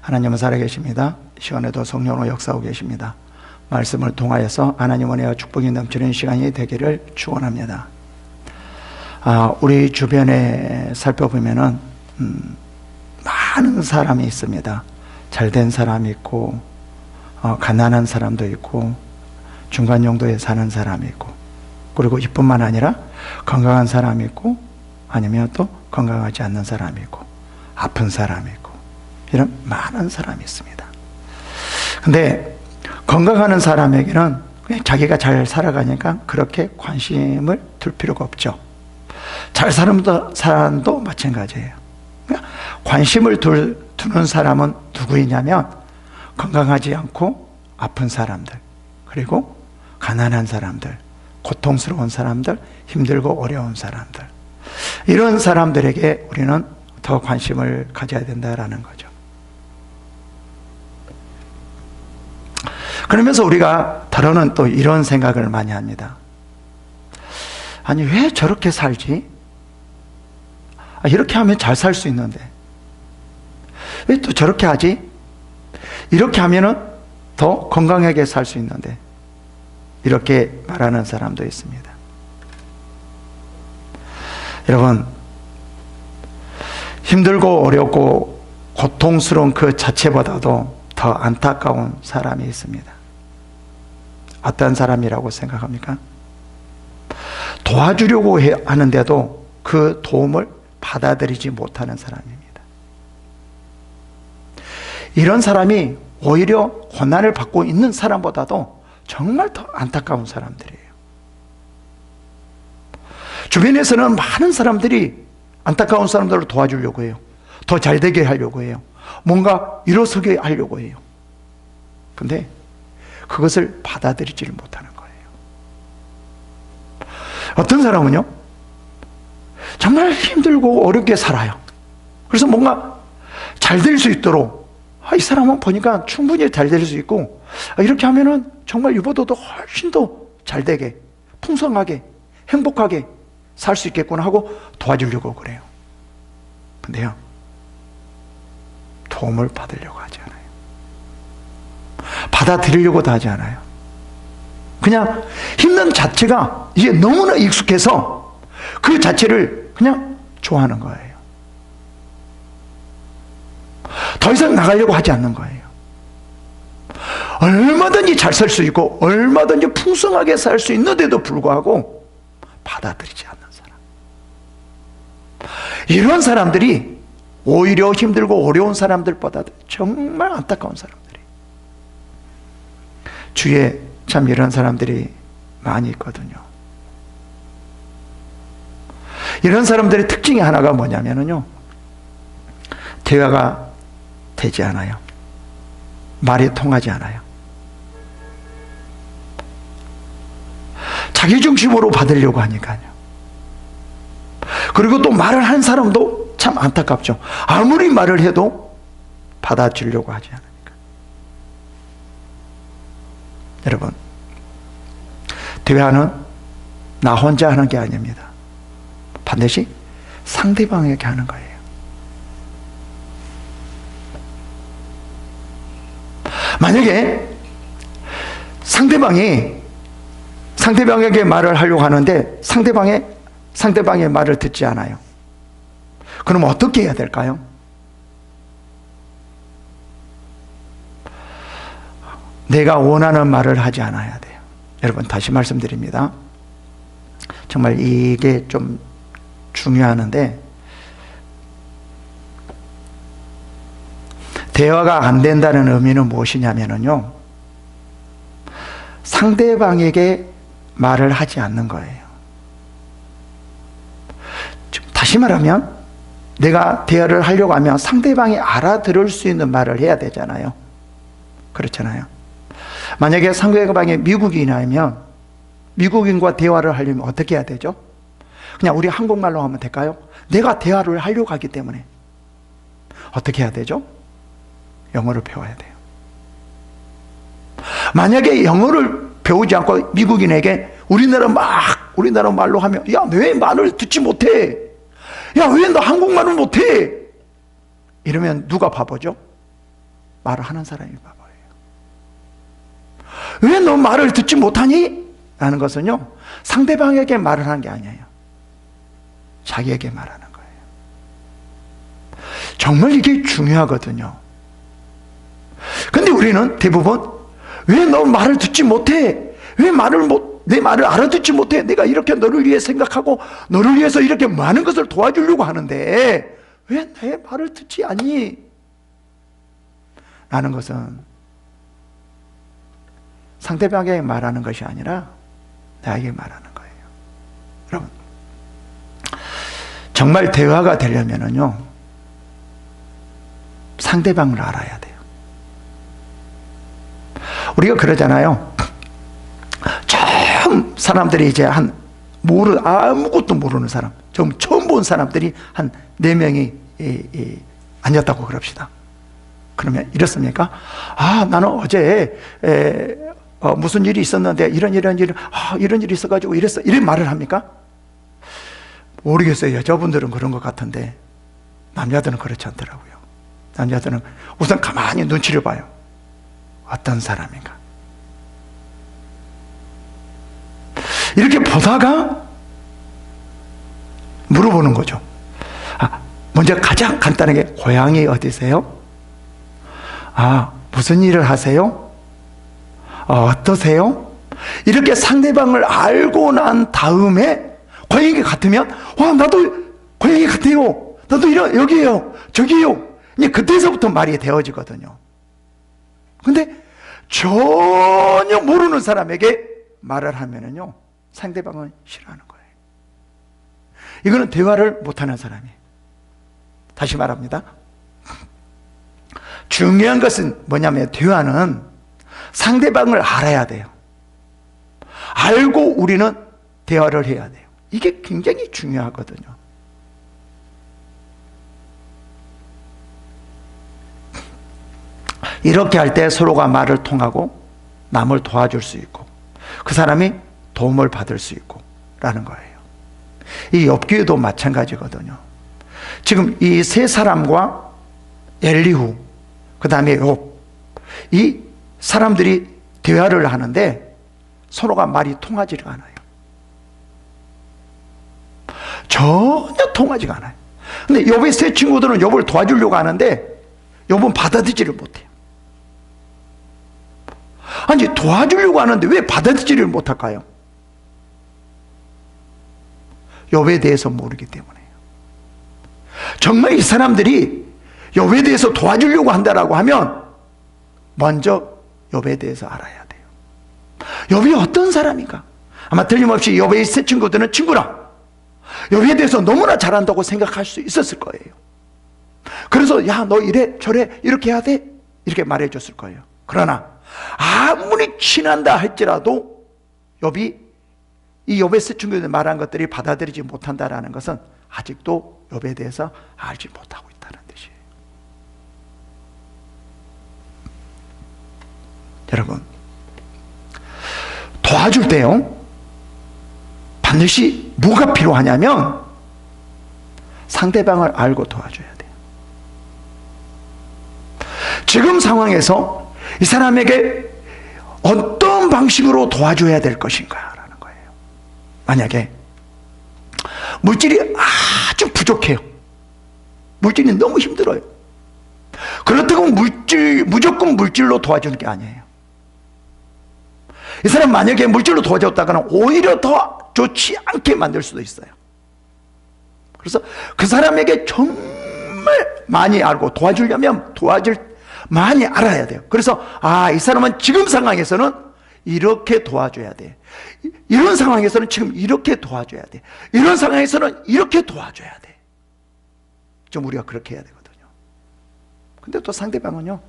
하나님은 살아계십니다. 시간에도 성령으로 역사하고 계십니다. 말씀을 통하여서 하나님 은혜와 축복이 넘치는 시간이 되기를 축원합니다. 우리 주변에 살펴보면은 많은 사람이 있습니다. 잘된 사람이 있고 가난한 사람도 있고 중간 정도에 사는 사람이 있고, 그리고 이뿐만 아니라 건강한 사람이 있고 아니면 또 건강하지 않는 사람이 있고 아픈 사람이 있고, 이런 많은 사람이 있습니다. 근데 건강한 사람에게는 그냥 자기가 잘 살아가니까 그렇게 관심을 둘 필요가 없죠. 잘 사는 사람도 마찬가지예요. 관심을 두는 사람은 누구이냐면 건강하지 않고 아픈 사람들, 그리고 가난한 사람들, 고통스러운 사람들, 힘들고 어려운 사람들, 이런 사람들에게 우리는 더 관심을 가져야 된다라는 거죠. 그러면서 우리가 때로는 또 이런 생각을 많이 합니다. 아니, 왜 저렇게 살지? 이렇게 하면 잘 살 수 있는데 왜 또 저렇게 하지? 이렇게 하면은 더 건강하게 살 수 있는데, 이렇게 말하는 사람도 있습니다. 여러분, 힘들고 어렵고 고통스러운 그 자체보다도 더 안타까운 사람이 있습니다. 어떤 사람이라고 생각합니까? 도와주려고 하는데도 그 도움을 받아들이지 못하는 사람입니다. 이런 사람이 오히려 고난을 받고 있는 사람보다도 정말 더 안타까운 사람들이에요. 주변에서는 많은 사람들이 안타까운 사람들을 도와주려고 해요. 더 잘되게 하려고 해요. 뭔가 일어서게 하려고 해요. 근데 그것을 받아들이지를 못하는 거예요. 어떤 사람은요, 정말 힘들고 어렵게 살아요. 그래서 뭔가 잘 될 수 있도록, 이 사람은 보니까 충분히 잘 될 수 있고, 이렇게 하면은 정말 이보다도 훨씬 더 잘되게, 풍성하게, 행복하게 살 수 있겠구나 하고 도와주려고 그래요. 근데요, 도움을 받으려고 하지 않아요. 받아들이려고도 하지 않아요. 그냥 힘든 자체가 이제 너무나 익숙해서 그 자체를 그냥 좋아하는 거예요. 더 이상 나가려고 하지 않는 거예요. 얼마든지 잘 살 수 있고 얼마든지 풍성하게 살 수 있는데도 불구하고 받아들이지 않는 사람, 이런 사람들이 오히려 힘들고 어려운 사람들보다 정말 안타까운 사람들이, 주위에 참 이런 사람들이 많이 있거든요. 이런 사람들의 특징이 하나가 뭐냐면요, 대화가 되지 않아요. 말이 통하지 않아요. 자기 중심으로 받으려고 하니까요. 그리고 또 말을 한 사람도 참 안타깝죠. 아무리 말을 해도 받아주려고 하지 않으니까. 여러분, 대화는 나 혼자 하는 게 아닙니다. 반드시 상대방에게 하는 거예요. 만약에 상대방에게 말을 하려고 하는데 상대방의 말을 듣지 않아요. 그럼 어떻게 해야 될까요? 내가 원하는 말을 하지 않아야 돼요. 여러분, 다시 말씀드립니다. 정말 이게 좀 중요하는데, 대화가 안 된다는 의미는 무엇이냐면요, 상대방에게 말을 하지 않는 거예요. 다시 말하면 내가 대화를 하려고 하면 상대방이 알아들을 수 있는 말을 해야 되잖아요. 그렇잖아요. 만약에 상대방이 미국인이라면 미국인과 대화를 하려면 어떻게 해야 되죠? 그냥 우리 한국말로 하면 될까요? 내가 대화를 하려고 하기 때문에 어떻게 해야 되죠? 영어를 배워야 돼요. 만약에 영어를 배우지 않고 미국인에게 우리나라 말로 하면, 야, 왜 말을 듣지 못해? 야, 왜 너 한국말을 못해? 이러면 누가 바보죠? 말을 하는 사람이 바보예요. 왜 너 말을 듣지 못하니? 라는 것은요, 상대방에게 말을 하는 게 아니에요. 자기에게 말하는 거예요. 정말 이게 중요하거든요. 근데 우리는 대부분 왜 너 말을 듣지 못해? 왜 내 말을 알아듣지 못해? 내가 이렇게 너를 위해 생각하고 너를 위해서 이렇게 많은 것을 도와주려고 하는데 왜 내 말을 듣지 않니? 라는 것은 상대방에게 말하는 것이 아니라 나에게 말하는 거예요. 여러분, 정말 대화가 되려면은요, 상대방을 알아야 돼요. 우리가 그러잖아요. 처음 사람들이 이제 아무것도 모르는 사람, 처음 본 사람들이 한 4명이 앉았다고 그럽시다. 그러면 이렇습니까? 나는 어제 무슨 일이 있었는데 이런 일이 있어가지고 이랬어. 이런 말을 합니까? 모르겠어요. 여자분들은 그런 것 같은데 남자들은 그렇지 않더라고요. 남자들은 우선 가만히 눈치를 봐요. 어떤 사람인가? 이렇게 보다가 물어보는 거죠. 먼저 가장 간단하게 고향이 어디세요? 무슨 일을 하세요? 어떠세요? 이렇게 상대방을 알고 난 다음에 고향이 같으면 나도 고향이 같아요. 나도 여기에요. 저기에요. 이제 그때서부터 말이 되어지거든요. 근데 전혀 모르는 사람에게 말을 하면은요, 상대방은 싫어하는 거예요. 이거는 대화를 못하는 사람이에요. 다시 말합니다. 중요한 것은 뭐냐면 대화는 상대방을 알아야 돼요. 알고 우리는 대화를 해야 돼요. 이게 굉장히 중요하거든요. 이렇게 할 때 서로가 말을 통하고 남을 도와줄 수 있고 그 사람이 도움을 받을 수 있고 라는 거예요. 이 욥기도 마찬가지거든요. 지금 이 세 사람과 엘리후, 그 다음에 욥, 이 사람들이 대화를 하는데 서로가 말이 통하지가 않아요. 전혀 통하지가 않아요. 근데 욥의 세 친구들은 욥을 도와주려고 하는데 욥은 받아들이지를 못해요. 아니, 도와주려고 하는데 왜 받아들이지를 못할까요? 욥에 대해서 모르기 때문에요. 정말 이 사람들이 욥에 대해서 도와주려고 한다라고 하면 먼저 욥에 대해서 알아야 돼요. 욥이 어떤 사람인가? 아마 틀림없이 욥의 세 친구들은 친구라 욥에 대해서 너무나 잘한다고 생각할 수 있었을 거예요. 그래서 너 이래 저래 이렇게 해야 돼 이렇게 말해줬을 거예요. 그러나 아무리 친한다 할지라도 욥이 이 욥의 세 친구들 말한 것들이 받아들이지 못한다라는 것은 아직도 욥에 대해서 알지 못하고 있다는 뜻이에요. 여러분, 도와줄 때요, 반드시 뭐가 필요하냐면 상대방을 알고 도와줘야 돼요. 지금 상황에서 이 사람에게 어떤 방식으로 도와줘야 될 것인가 라는 거예요. 만약에 물질이 아주 부족해요. 물질이 너무 힘들어요. 그렇다고 무조건 물질로 도와주는 게 아니에요. 이 사람 만약에 물질로 도와줬다가는 오히려 더 좋지 않게 만들 수도 있어요. 그래서 그 사람에게 정말 많이 알고 도와주려면 많이 알아야 돼요. 그래서 이 사람은 지금 상황에서는 이렇게 도와줘야 돼. 이런 상황에서는 지금 이렇게 도와줘야 돼. 이런 상황에서는 이렇게 도와줘야 돼. 좀 우리가 그렇게 해야 되거든요. 근데 또 상대방은요,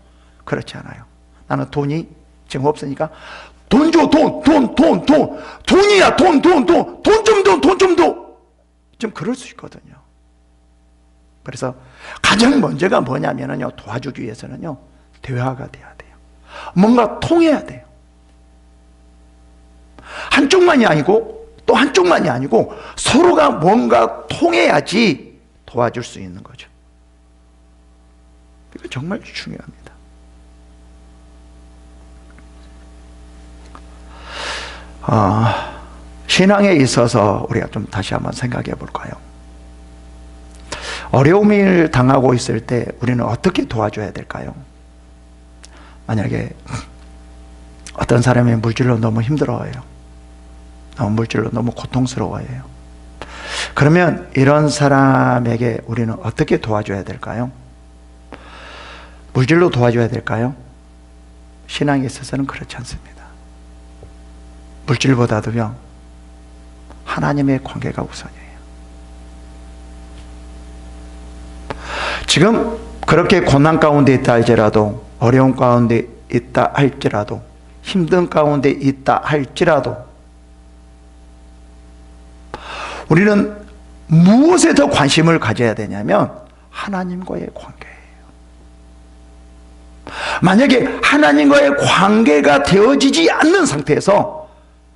그렇지 않아요. 나는 돈이 지금 없으니까 돈 줘, 돈이야, 돈 좀 더. 좀 그럴 수 있거든요. 그래서 가장 먼저가 뭐냐면요, 도와주기 위해서는요, 대화가 돼야 돼요. 뭔가 통해야 돼요. 한쪽만이 아니고 또 한쪽만이 아니고 서로가 뭔가 통해야지 도와줄 수 있는 거죠. 이거 정말 중요합니다. 신앙에 있어서 우리가 좀 다시 한번 생각해 볼까요? 어려움을 당하고 있을 때 우리는 어떻게 도와줘야 될까요? 만약에 어떤 사람이 물질로 너무 힘들어해요. 물질로 너무 고통스러워해요. 그러면 이런 사람에게 우리는 어떻게 도와줘야 될까요? 물질로 도와줘야 될까요? 신앙에 있어서는 그렇지 않습니다. 물질보다도요, 하나님의 관계가 우선이에요. 지금 그렇게 고난 가운데 있다 할지라도, 어려운 가운데 있다 할지라도, 힘든 가운데 있다 할지라도, 우리는 무엇에 더 관심을 가져야 되냐면 하나님과의 관계예요. 만약에 하나님과의 관계가 되어지지 않는 상태에서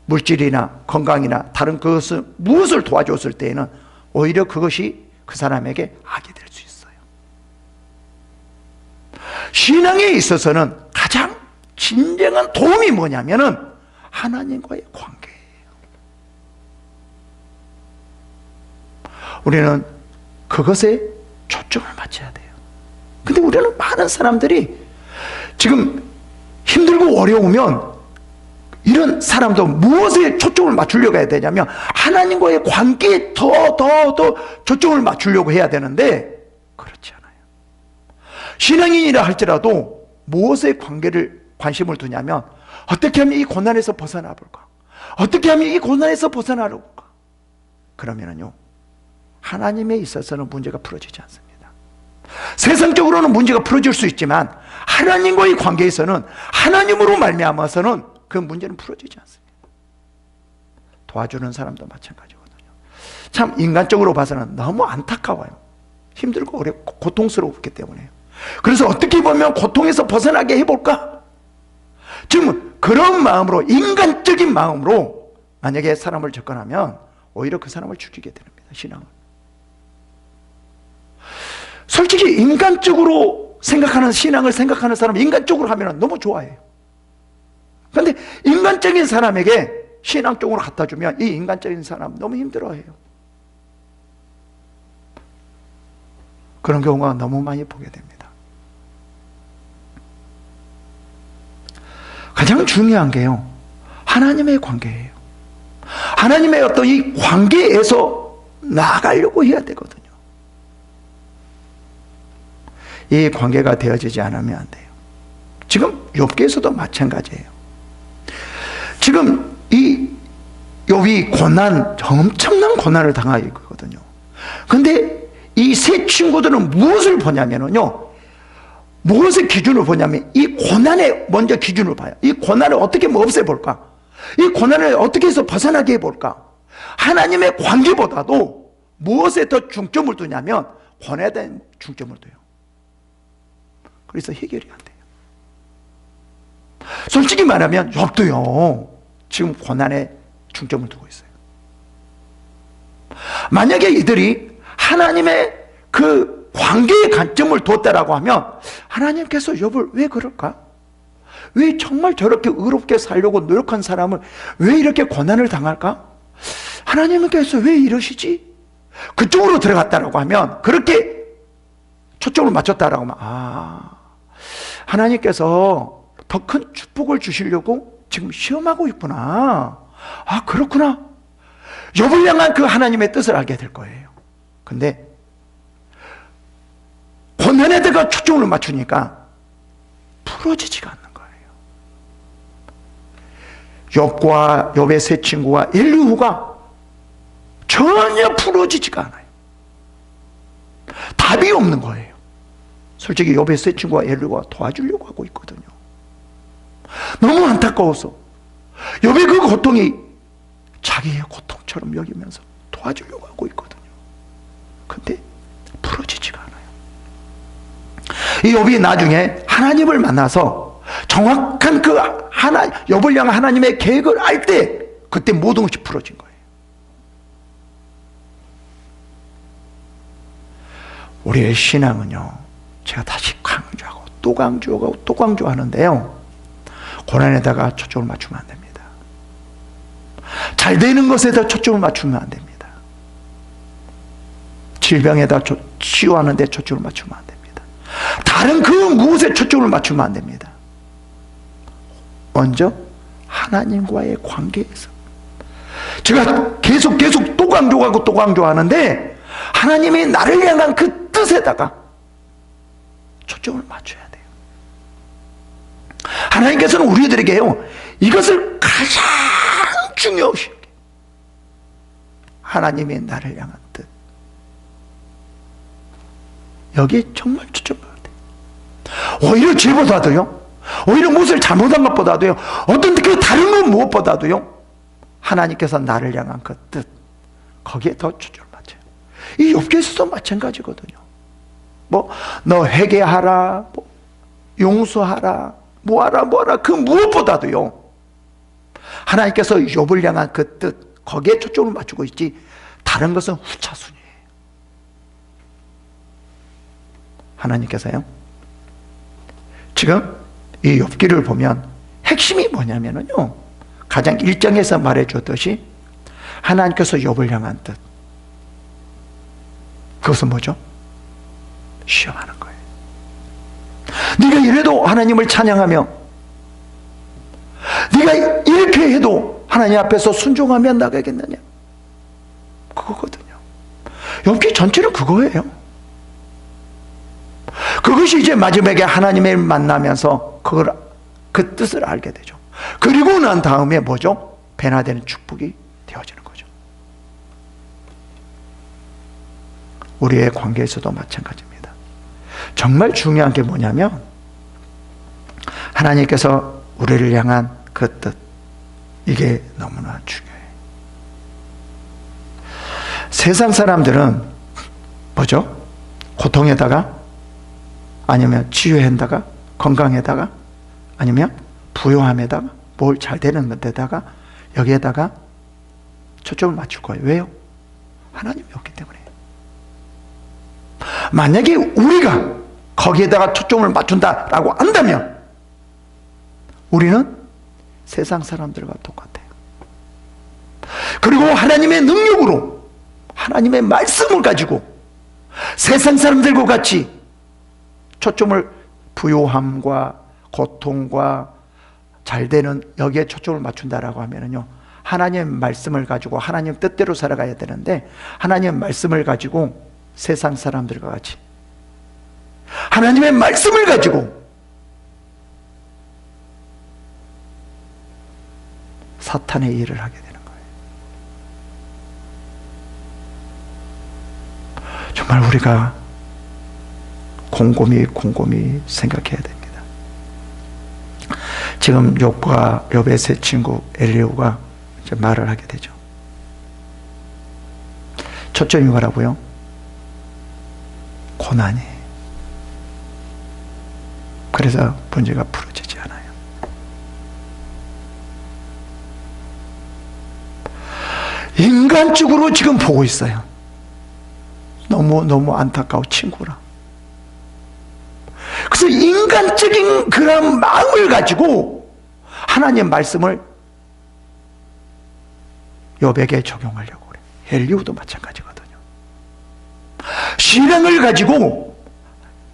물질이나 건강이나 다른 그것을 무엇을 도와줬을 때에는 오히려 그것이 그 사람에게 악이 될 수 있어요. 신앙에 있어서는 가장 진정한 도움이 뭐냐면은 하나님과의 관계예요. 우리는 그것에 초점을 맞춰야 돼요. 근데 우리는 많은 사람들이 지금 힘들고 어려우면 이런 사람도 무엇에 초점을 맞추려고 해야 되냐면 하나님과의 관계에 더 초점을 맞추려고 해야 되는데 그렇지 않아요. 신앙인이라 할지라도 무엇에 관심을 두냐면 어떻게 하면 이 고난에서 벗어나 볼까? 어떻게 하면 이 고난에서 벗어나 볼까? 그러면은요, 하나님에 있어서는 문제가 풀어지지 않습니다. 세상적으로는 문제가 풀어질 수 있지만 하나님과의 관계에서는, 하나님으로 말미암아서는 그 문제는 풀어지지 않습니다. 도와주는 사람도 마찬가지거든요. 참 인간적으로 봐서는 너무 안타까워요. 힘들고 어렵고 고통스럽기 때문에요. 그래서 어떻게 보면 고통에서 벗어나게 해볼까? 지금 그런 마음으로, 인간적인 마음으로 만약에 사람을 접근하면 오히려 그 사람을 죽이게 됩니다. 신앙은. 솔직히 인간적으로 생각하는, 신앙을 생각하는 사람, 인간적으로 하면 너무 좋아해요. 그런데 인간적인 사람에게 신앙 쪽으로 갖다 주면 이 인간적인 사람 너무 힘들어해요. 그런 경우가 너무 많이 보게 됩니다. 가장 중요한 게요, 하나님의 관계예요. 하나님의 어떤 이 관계에서 나아가려고 해야 되거든요. 이 관계가 되어지지 않으면 안 돼요. 지금 욥기에서도 마찬가지예요. 지금 이 욥이 엄청난 고난을 당하고 있거든요. 근데 이 세 친구들은 무엇을 보냐면요, 무엇의 기준을 보냐면 이 고난의 먼저 기준을 봐요. 이 고난을 어떻게 없애볼까? 이 고난을 어떻게 해서 벗어나게 해볼까? 하나님의 관계보다도 무엇에 더 중점을 두냐면 고난에 대한 중점을 둬요. 그래서 해결이 안 돼요. 솔직히 말하면 욥도요, 지금 고난에 중점을 두고 있어요. 만약에 이들이 하나님의 그 관계의 관점을 뒀다라고 하면 하나님께서 욥을 왜 그럴까? 왜 정말 저렇게 의롭게 살려고 노력한 사람을 왜 이렇게 고난을 당할까? 하나님께서 왜 이러시지? 그쪽으로 들어갔다라고 하면, 그렇게 초점을 맞췄다라고 하면 하나님께서 더 큰 축복을 주시려고 지금 시험하고 있구나. 그렇구나. 욥을 향한 그 하나님의 뜻을 알게 될 거예요. 근데 고난에다가 초점을 맞추니까 풀어지지가 않는 거예요. 욥과 욥의 세 친구와 엘리후가 전혀 풀어지지가 않아요. 답이 없는 거예요. 솔직히 욥의 세 친구와 엘리후가 도와주려고 하고 있거든요. 너무 안타까워서 욥의 그 고통이 자기의 고통처럼 여기면서 도와주려고 하고 있거든요. 근데 풀어지지가 않아요. 이 욥이 나중에 하나님을 만나서 정확한 그 욥을 향한 하나님의 계획을 알 때, 그때 모든 것이 풀어진 거예요. 우리의 신앙은요, 제가 다시 강조하고 또 강조하고 또 강조하는데요, 고난에다가 초점을 맞추면 안 됩니다. 잘 되는 것에다 초점을 맞추면 안 됩니다. 질병에다 치유하는 데 초점을 맞추면 안 됩니다. 다른 그 무엇에 초점을 맞추면 안 됩니다. 먼저 하나님과의 관계에서. 제가 계속 또 강조하고 또 강조하는데, 하나님이 나를 향한 그 뜻에다가 초점을 맞춰야 돼요. 하나님께서는 우리들에게요, 이것을 가장 중요시 여겨요. 하나님이 나를 향한 뜻. 여기에 정말 초점을 해야 돼요. 오히려 죄보다도요, 오히려 무엇을 잘못한 것보다도요, 어떤 그 다른 것 무엇보다도요, 하나님께서 나를 향한 그 뜻, 거기에 더 초점을 맞춰요. 이 욥기에서도 마찬가지거든요. 너 회개하라, 용서하라, 뭐하라, 그 무엇보다도요, 하나님께서 욥을 향한 그 뜻, 거기에 초점을 맞추고 있지, 다른 것은 후차순위예요. 하나님께서요, 지금 이 욥기를 보면 핵심이 뭐냐면요, 가장 1장에서 말해줬듯이 하나님께서 욥을 향한 뜻, 그것은 뭐죠? 시험하는 거예요. 네가 이래도 하나님을 찬양하며, 네가 이렇게 해도 하나님 앞에서 순종하면 나가겠느냐? 그거거든요. 욥기 전체는 그거예요. 그것이 이제 마지막에 하나님을 만나면서 그 뜻을 알게 되죠. 그리고 난 다음에 뭐죠? 변화되는 축복이 되어지는 거죠. 우리의 관계에서도 마찬가지입니다. 정말 중요한 게 뭐냐면, 하나님께서 우리를 향한 그 뜻, 이게 너무나 중요해요. 세상 사람들은 뭐죠? 고통에다가, 아니면 치유에다가, 건강에다가, 아니면 부요함에다가, 뭘 잘 되는 데다가, 여기에다가 초점을 맞출 거예요. 왜요? 하나님이 없기 때문에. 만약에 우리가 거기에다가 초점을 맞춘다라고 한다면, 우리는 세상 사람들과 똑같아요. 그리고 하나님의 능력으로, 하나님의 말씀을 가지고 세상 사람들과 같이 초점을, 부요함과 고통과 잘되는 여기에 초점을 맞춘다라고 하면은요, 하나님의 말씀을 가지고 하나님 뜻대로 살아가야 되는데, 하나님의 말씀을 가지고 세상 사람들과 같이, 하나님의 말씀을 가지고 사탄의 일을 하게 되는 거예요. 정말 우리가 곰곰이 생각해야 됩니다. 지금 욥의 세 친구 엘리후가 이제 말을 하게 되죠. 초점이 뭐라고요? 고난이. 그래서 문제가 풀어지지 않아요. 인간적으로 지금 보고 있어요. 너무 안타까워, 친구라. 그래서 인간적인 그런 마음을 가지고 하나님의 말씀을 욥에게 적용하려고 그래요. 엘리후도 마찬가지거든요. 신앙을 가지고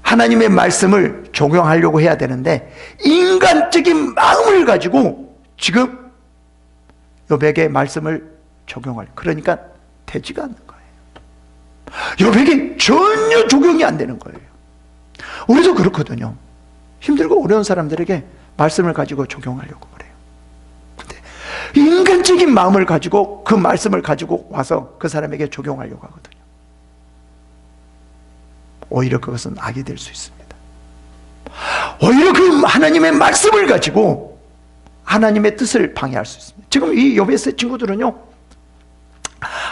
하나님의 말씀을 적용하려고 해야 되는데, 인간적인 마음을 가지고 지금 욥에게 말씀을 적용하려고, 그러니까 되지가 않는 거예요. 욥에게 전혀 적용이 안 되는 거예요. 우리도 그렇거든요. 힘들고 어려운 사람들에게 말씀을 가지고 적용하려고 그래요. 근데 인간적인 마음을 가지고 그 말씀을 가지고 와서 그 사람에게 적용하려고 하거든요. 오히려 그것은 악이 될 수 있습니다. 오히려 그 하나님의 말씀을 가지고 하나님의 뜻을 방해할 수 있습니다. 지금 이 욥의 친구들은요,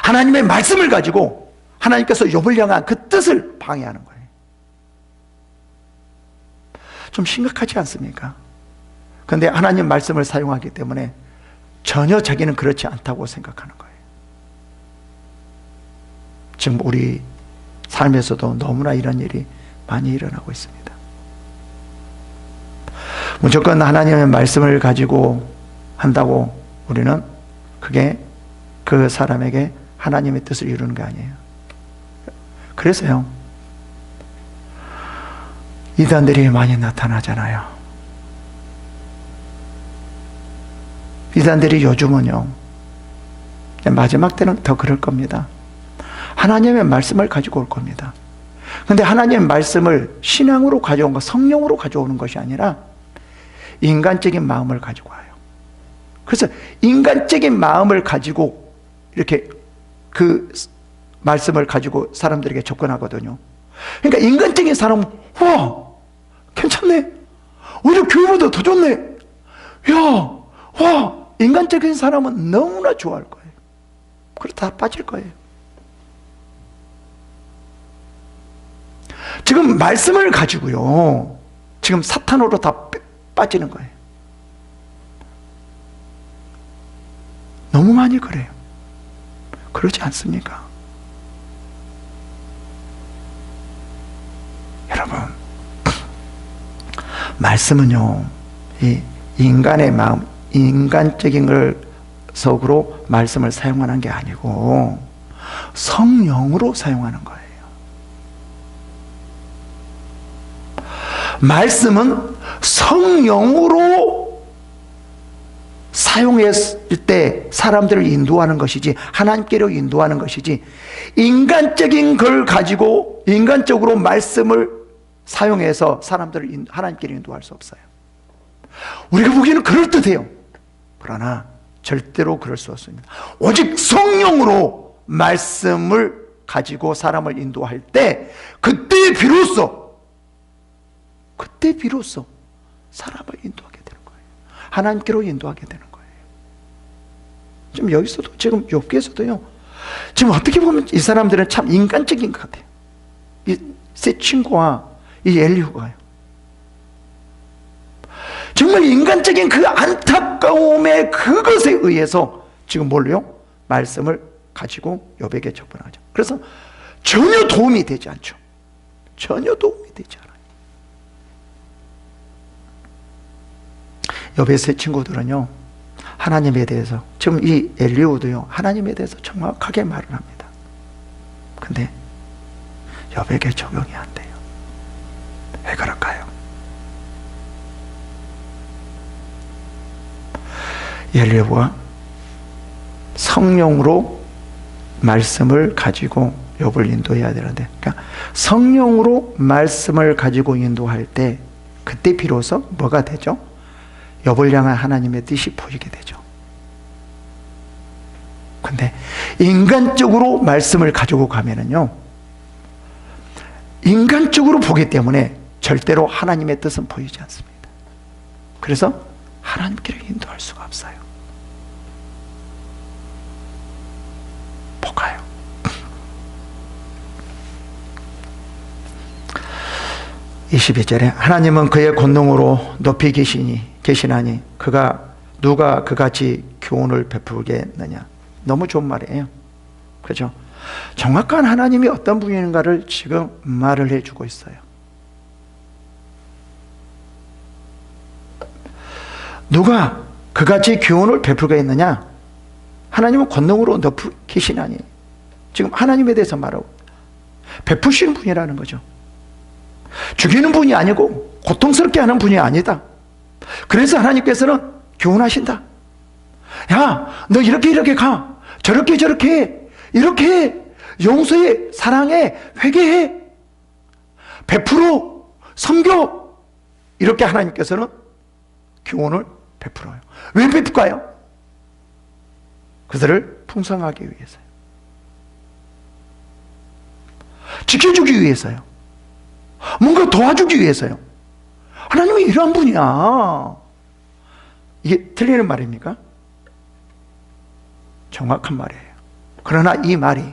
하나님의 말씀을 가지고 하나님께서 욥을 향한 그 뜻을 방해하는 거예요. 좀 심각하지 않습니까? 그런데 하나님 말씀을 사용하기 때문에 전혀 자기는 그렇지 않다고 생각하는 거예요. 지금 우리 삶에서도 너무나 이런 일이 많이 일어나고 있습니다. 무조건 하나님의 말씀을 가지고 한다고 우리는 그게 그 사람에게 하나님의 뜻을 이루는 게 아니에요. 그래서요, 이단들이 많이 나타나잖아요. 이단들이 요즘은요, 마지막 때는 더 그럴 겁니다. 하나님의 말씀을 가지고 올 겁니다. 근데 하나님의 말씀을 신앙으로 가져온 거, 성령으로 가져오는 것이 아니라 인간적인 마음을 가지고 와요. 그래서 인간적인 마음을 가지고 이렇게 그 말씀을 가지고 사람들에게 접근하거든요. 그러니까 인간적인 사람은, 와, 괜찮네. 오히려 교회보다 더 좋네. 야, 와, 인간적인 사람은 너무나 좋아할 거예요. 그래서 다 빠질 거예요. 지금 말씀을 가지고요, 지금 사탄으로 다 빠지는 거예요. 너무 많이 그래요. 그러지 않습니까? 여러분, 말씀은요, 이 인간의 마음, 인간적인 걸 속으로 말씀을 사용하는 게 아니고 성령으로 사용하는 거예요. 말씀은 성령으로 사용했을 때 사람들을 인도하는 것이지, 하나님께로 인도하는 것이지, 인간적인 걸 가지고 인간적으로 말씀을 사용해서 사람들을 하나님께로 인도할 수 없어요. 우리가 보기에는 그럴듯해요. 그러나 절대로 그럴 수 없습니다. 오직 성령으로 말씀을 가지고 사람을 인도할 때, 그때 비로소 사람을 인도하게 되는 거예요. 하나님께로 인도하게 되는 거예요. 지금 여기서도, 지금 욥기에서도요, 지금 어떻게 보면 이 사람들은 참 인간적인 것 같아요. 이 세 친구와 이 엘리후가요, 정말 인간적인 그 안타까움의 그것에 의해서 지금 뭘요? 말씀을 가지고 욥에게 접근하죠. 그래서 전혀 도움이 되지 않죠. 전혀 도움이 되지 않아요. 욥의 세 친구들은요, 하나님에 대해서, 지금 이 엘리후도요, 하나님에 대해서 정확하게 말을 합니다. 근데 욥에게 적용이 안 돼요. 왜 그럴까요? 엘리후가 성령으로 말씀을 가지고 욥을 인도해야 되는데, 그러니까 성령으로 말씀을 가지고 인도할 때, 그때 비로소 뭐가 되죠? 욥을 향한 하나님의 뜻이 보이게 되죠. 근데 인간적으로 말씀을 가지고 가면은요, 인간적으로 보기 때문에 절대로 하나님의 뜻은 보이지 않습니다. 그래서 하나님께로 인도할 수가 없어요. 볼까요? 22절에 하나님은 그의 권능으로 높이 계시나니 누가 그같이 교훈을 베풀겠느냐. 너무 좋은 말이에요. 그렇죠? 정확한 하나님이 어떤 분인가를 지금 말을 해주고 있어요. 누가 그같이 교훈을 베풀겠느냐? 하나님은 권능으로 높이 계시나니. 지금 하나님에 대해서 말하고 베푸시는 분이라는 거죠. 죽이는 분이 아니고 고통스럽게 하는 분이 아니다. 그래서 하나님께서는 교훈하신다. 야, 너 이렇게 가. 저렇게 해. 이렇게 해. 용서해. 사랑해. 회개해. 베풀어. 섬겨. 이렇게 하나님께서는 교훈을 베풀어요. 왜 베풀까요? 그들을 풍성하기 위해서요. 지켜주기 위해서요. 뭔가 도와주기 위해서요. 하나님이 이러한 분이야. 이게 틀리는 말입니까? 정확한 말이에요. 그러나 이 말이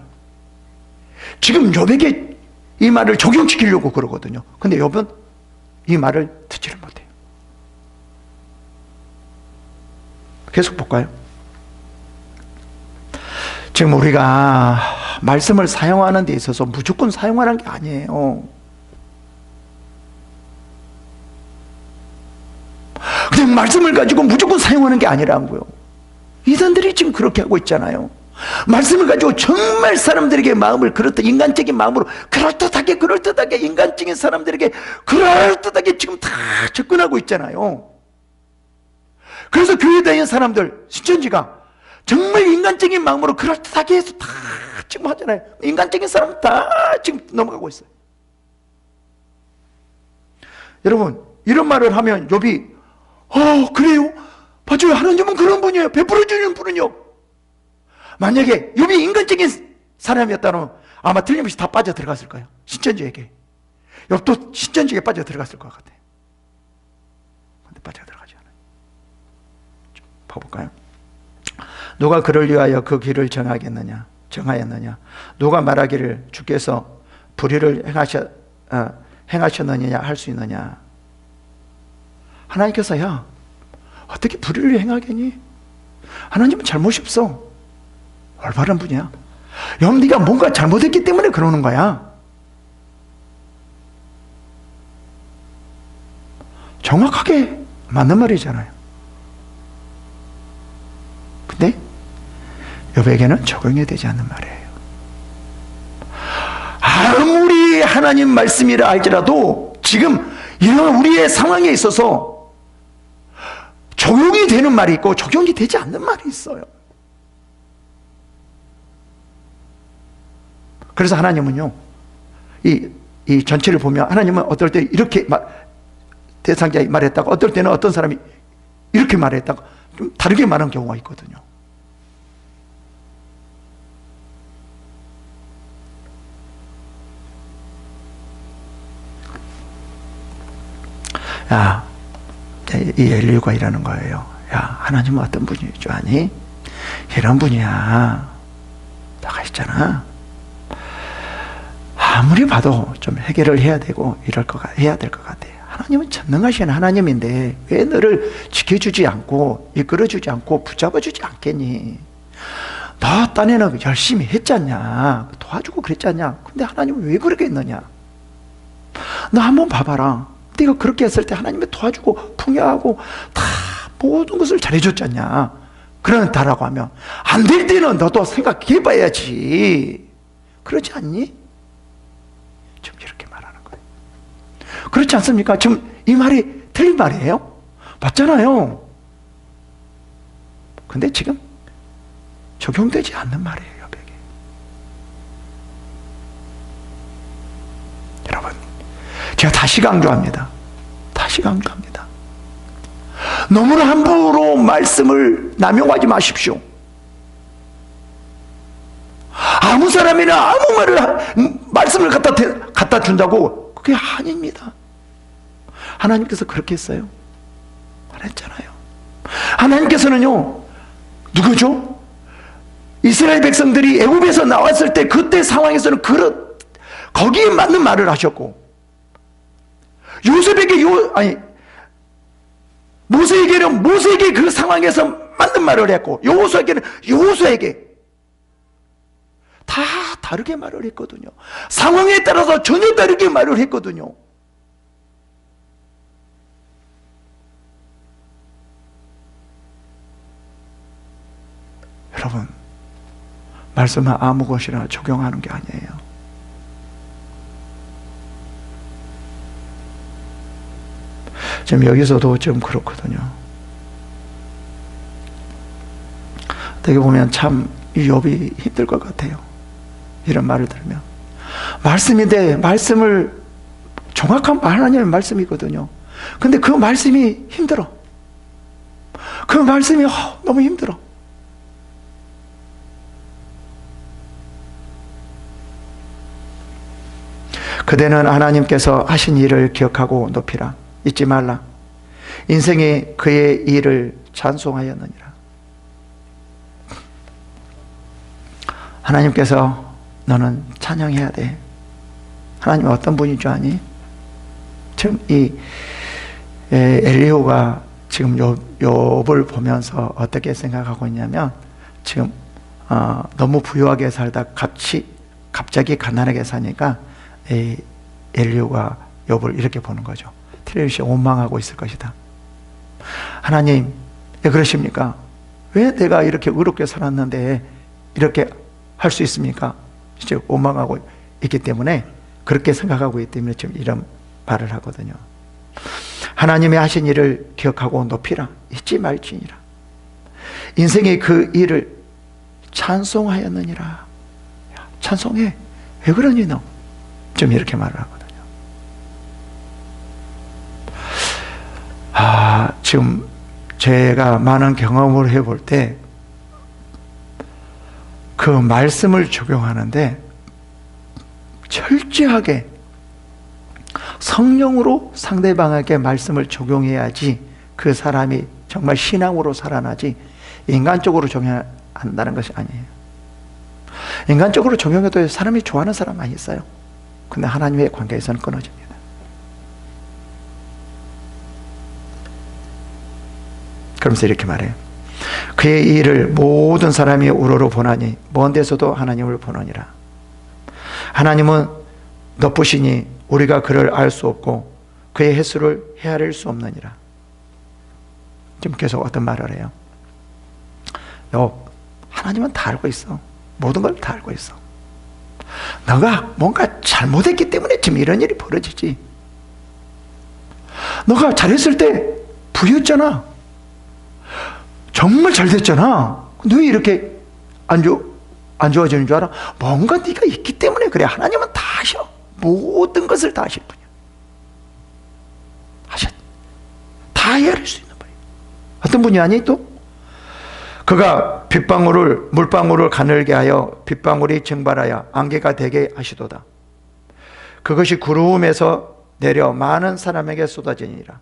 지금 욥에게 이 말을 적용시키려고 그러거든요. 근데 욥은 이 말을 듣지를 못해요. 계속 볼까요? 지금 우리가 말씀을 사용하는 데 있어서 무조건 사용하는 게 아니에요. 그냥 말씀을 가지고 무조건 사용하는 게 아니라는 거예요. 이단들이 지금 그렇게 하고 있잖아요. 말씀을 가지고 정말 사람들에게 마음을 인간적인 마음으로 그럴듯하게 인간적인 사람들에게 그럴듯하게 지금 다 접근하고 있잖아요. 그래서 교회 다니는 사람들, 신천지가 정말 인간적인 마음으로 그럴듯하게 해서 다 지금 하잖아요. 인간적인 사람 다 지금 넘어가고 있어요. 여러분, 이런 말을 하면 욥이 그래요? 맞아요. 하나님은 그런 분이에요. 베풀어 주는 분은요. 만약에 욥이 인간적인 사람이었다면 아마 틀림없이 다 빠져 들어갔을 거예요. 신천지에게. 욥도 신천지에 빠져 들어갔을 것 같아요. 근데 빠져 들어가지 않아요. 좀 봐볼까요? 누가 그를 위하여 그 길을 정하였느냐? 누가 말하기를 주께서 불의를 행하셨느냐 할 수 있느냐? 하나님께서 야 어떻게 불의를 행하겠니? 하나님은 잘못이 없어. 올바른 분이야. 영 네가 뭔가 잘못했기 때문에 그러는 거야. 정확하게 맞는 말이잖아요. 근데 욥에게는 적용이 되지 않는 말이에요. 아무리 하나님 말씀이라 할지라도 지금 이런 우리의 상황에 있어서 적용이 되는 말이 있고 적용이 되지 않는 말이 있어요. 그래서 하나님은요, 이 전체를 보면 하나님은 어떨 때 이렇게 대상자가 말했다가 어떨 때는 어떤 사람이 이렇게 말했다가 좀 다르게 말하는 경우가 있거든요. 야, 이 엘리후가 이러는 거예요. 야, 하나님은 어떤 분인 줄 아니? 이런 분이야. 나가 있잖아. 아무리 봐도 좀 해결을 해야 되고 해야 될 것 같아요. 하나님은 전능하신 하나님인데 왜 너를 지켜주지 않고 이끌어주지 않고 붙잡아주지 않겠니? 너 딴에는 열심히 했잖냐, 도와주고 그랬잖냐. 근데 하나님은 왜 그러겠느냐? 너 한번 봐봐라. 네가 그렇게 했을 때 하나님이 도와주고 풍요하고 다 모든 것을 잘해줬잖냐. 그런다라고 하면 안 될 때는 너도 생각해봐야지. 그렇지 않니? 지금 이렇게 말하는 거예요. 그렇지 않습니까? 지금 이 말이 틀린 말이에요? 맞잖아요. 근데 지금 적용되지 않는 말이에요, 여백에. 여러분, 제가 다시 강조합니다. 너무나 함부로 말씀을 남용하지 마십시오. 아무 사람이나 아무 말씀을 갖다 준다고 그게 아닙니다. 하나님께서 그렇게 했어요. 말했잖아요. 하나님께서는요, 누구죠? 이스라엘 백성들이 애굽에서 나왔을 때 그때 상황에서는 거기에 맞는 말을 하셨고, 모세에게는 모세에게 그 상황에서 맞는 말을 했고, 여호수아에게는 여호수아에게 다 다르게 말을 했거든요. 상황에 따라서 전혀 다르게 말을 했거든요. 여러분, 말씀은 아무 것이나 적용하는 게 아니에요. 지금 여기서도 좀 그렇거든요. 어떻게 보면 참 이 욥이 힘들 것 같아요. 이런 말을 들으면. 말씀인데 말씀을 정확한 하나님의 말씀이거든요. 근데 그 말씀이 힘들어. 그 말씀이 너무 힘들어. 그대는 하나님께서 하신 일을 기억하고 높이라. 잊지 말라. 인생이 그의 일을 찬송하였느니라. 하나님께서 너는 찬양해야 돼. 하나님 어떤 분인 줄 아니? 지금 이 엘리후가 지금 욥을 보면서 어떻게 생각하고 있냐면, 지금 너무 부유하게 살다 갑자기 가난하게 사니까 엘리후가 욥을 이렇게 보는 거죠. 틀림없이 원망하고 있을 것이다. 하나님, 왜 그러십니까? 왜 내가 이렇게 의롭게 살았는데 이렇게 할 수 있습니까? 이제 원망하고 있기 때문에, 그렇게 생각하고 있기 때문에 지금 이런 말을 하거든요. 하나님의 하신 일을 기억하고 높이라, 잊지 말지니라. 인생의 그 일을 찬송하였느니라. 찬송해. 왜 그러니 너? 좀 이렇게 말을 하거든요. 지금 제가 많은 경험을 해볼 때 그 말씀을 적용하는데 철저하게 성령으로 상대방에게 말씀을 적용해야지 그 사람이 정말 신앙으로 살아나지, 인간적으로 적용한다는 것이 아니에요. 인간적으로 적용해도 사람이 좋아하는 사람 많이 있어요. 근데 하나님의 관계에서는 끊어집니다. 그러면서 이렇게 말해요. 그의 일을 모든 사람이 우러러 보나니 먼 데서도 하나님을 보느니라. 하나님은 높으시니 우리가 그를 알 수 없고 그의 횟수를 헤아릴 수 없느니라. 지금 계속 어떤 말을 해요? 하나님은 다 알고 있어. 모든 걸 다 알고 있어. 너가 뭔가 잘못했기 때문에 지금 이런 일이 벌어지지. 너가 잘했을 때 부였잖아. 정말 잘 됐잖아. 너 왜 이렇게 안 좋아지는 줄 알아? 뭔가 네가 있기 때문에 그래. 하나님은 다 아셔. 모든 것을 다 아실 분이야. 아셔. 다 헤아릴 수 있는 분이야. 어떤 분이 아니 또? 그가 물방울을 가늘게 하여 빗방울이 증발하여 안개가 되게 하시도다. 그것이 구름에서 내려 많은 사람에게 쏟아지니라.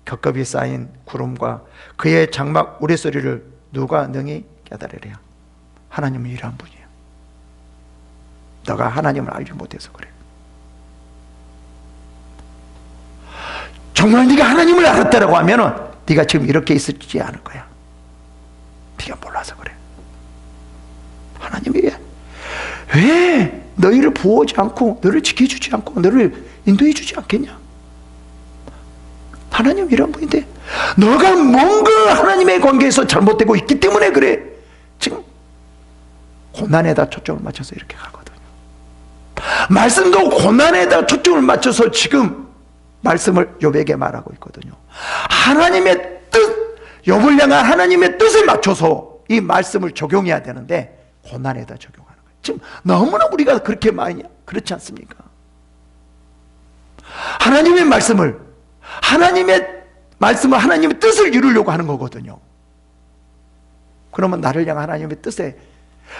겹겹이 쌓인 구름과 그의 장막 우레소리를 누가 능히 깨달으랴. 하나님은 이러한 분이에요. 너가 하나님을 알지 못해서 그래. 정말 네가 하나님을 알았다라고 하면은 네가 지금 이렇게 있지 않을 거야. 네가 몰라서 그래. 하나님이 왜 너희를 보호하지 않고 너를 지켜주지 않고 너를 인도해 주지 않겠냐? 하나님 이런 분인데 너가 뭔가 하나님의 관계에서 잘못되고 있기 때문에 그래. 지금 고난에다 초점을 맞춰서 이렇게 가거든요. 말씀도 고난에다 초점을 맞춰서 지금 말씀을 욥에게 말하고 있거든요. 하나님의 뜻, 욥을 향한 하나님의 뜻을 맞춰서 이 말씀을 적용해야 되는데 고난에다 적용하는 거예요. 지금 너무나 우리가 그렇게 많이 그렇지 않습니까? 하나님의 말씀을 하나님의 뜻을 이루려고 하는 거거든요. 그러면 나를 향한 하나님의 뜻에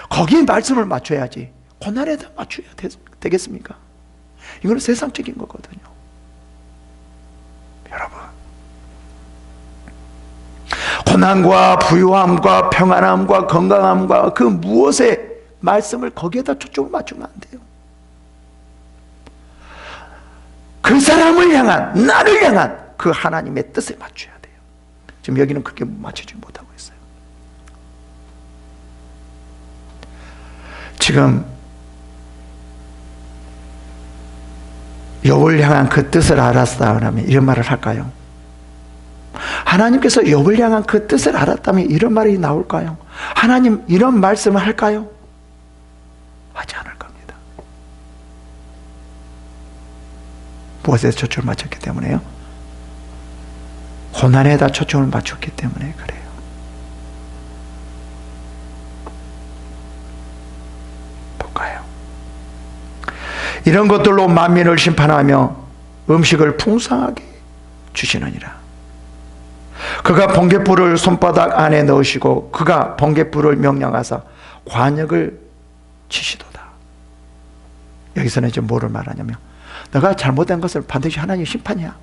거기에 말씀을 맞춰야지 고난에다 맞춰야 되겠습니까? 이거는 세상적인 거거든요. 여러분, 고난과 부유함과 평안함과 건강함과 그 무엇에 말씀을 거기에다 초점을 맞추면 안 돼요. 그 사람을 향한, 나를 향한 그 하나님의 뜻에 맞춰야 돼요. 지금 여기는 그렇게 맞추지 못하고 있어요. 지금 욥을 향한 그 뜻을 알았다면 이런 말을 할까요? 하나님께서 욥을 향한 그 뜻을 알았다면 이런 말이 나올까요? 하나님 이런 말씀을 할까요? 하지 않을 겁니다. 무엇에 초점을 맞췄기 때문에요? 고난에다 초점을 맞췄기 때문에 그래요. 볼까요? 이런 것들로 만민을 심판하며 음식을 풍성하게 주시느니라. 그가 번갯불을 손바닥 안에 넣으시고 그가 번갯불을 명령하사 관역을 치시도다. 여기서는 이제 뭐를 말하냐면 너가 잘못된 것을 반드시 하나님의 심판이야.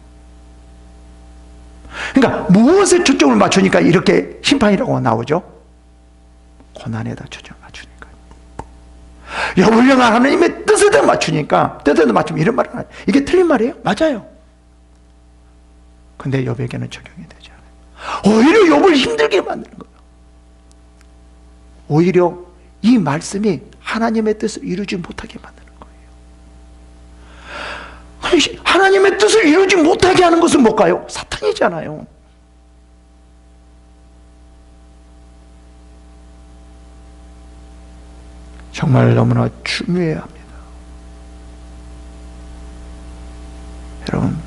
그러니까 무엇에 초점을 맞추니까 이렇게 심판이라고 나오죠? 고난에다 초점을 맞추니까. 욥을 향한 하나님의 뜻에다 맞추니까, 뜻에다 맞추면 이런 말을 하나요. 이게 틀린 말이에요? 맞아요. 근데 욥에게는 적용이 되지 않아요. 오히려 욥을 힘들게 만드는 거예요. 오히려 이 말씀이 하나님의 뜻을 이루지 못하게 만드는 거예요. 하나님의 뜻을 이루지 못하게 하는 것은 뭘까요? 사탄이잖아요. 정말 너무나 중요해야 합니다. 여러분,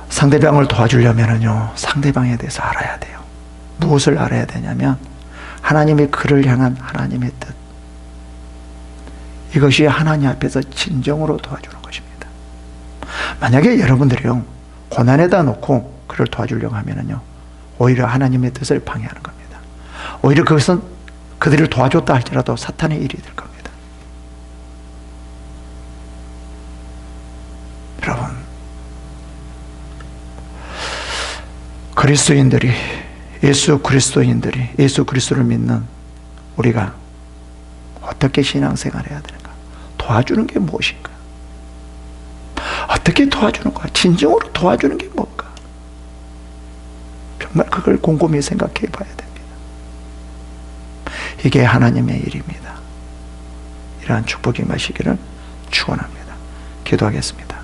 상대방을 도와주려면요, 상대방에 대해서 알아야 돼요. 무엇을 알아야 되냐면 하나님의 그를 향한 하나님의 뜻, 이것이 하나님 앞에서 진정으로 도와주는 것입니다. 만약에 여러분들이요, 고난에다 놓고 그를 도와주려고 하면요, 오히려 하나님의 뜻을 방해하는 겁니다. 오히려 그것은 그들을 도와줬다 할지라도 사탄의 일이 될 겁니다. 여러분, 그리스도인들이, 예수 그리스도를 믿는 우리가 어떻게 신앙생활을 해야 되는가? 도와주는 게 무엇인가? 어떻게 도와주는가? 진정으로 도와주는 게 뭘까? 정말 그걸 곰곰이 생각해 봐야 됩니다. 이게 하나님의 일입니다. 이러한 축복이 마시기를 축원합니다. 기도하겠습니다.